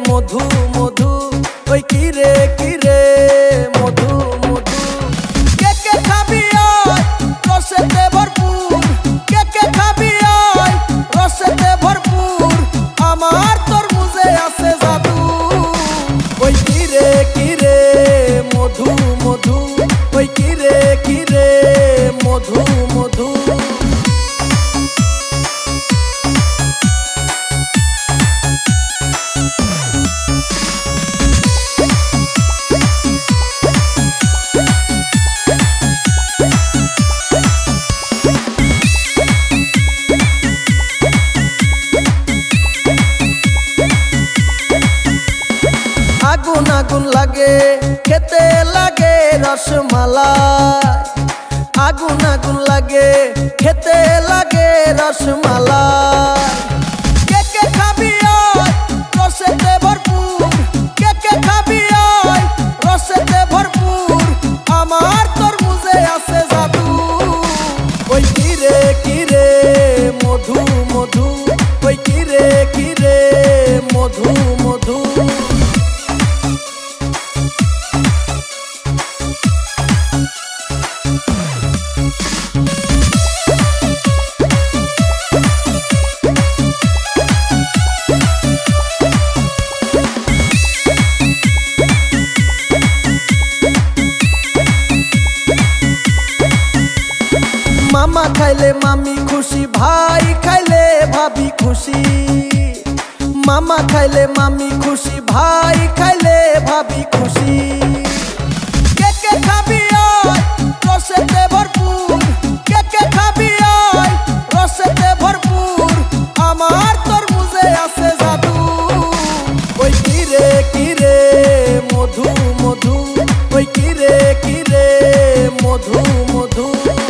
मधु मधु ओई किरे मधु मधु के खाबी आय रसेते भरपूर के खाबी आय रसेते भरपूर आमार तरमुजे आछे जादू ओई किरे मधु मधु ओई किरे मधु मधु आगुन आगुन लागे खेते लागे रसमालाई आगुन आगुन लागे खेते लागे रसमालाई के खाबी आय रसेते भरपूर के खाबी आय रसेते भरपूर आमार तरमुजे आछे जादू ओई किरे मधु मधु ओई किरे मधु मधु मामा खाइले मामी खुशी भाई खाइले भाभी खुशी मामा खाइले मामी खुशी भाई खाइले भाभी खुशी के खाबी आय रसेते भरपूर के खाबी आय रसेते भरपूर आमार तरमुजे आछे जादू ओई किरे मधु मधु ओई किरे मधु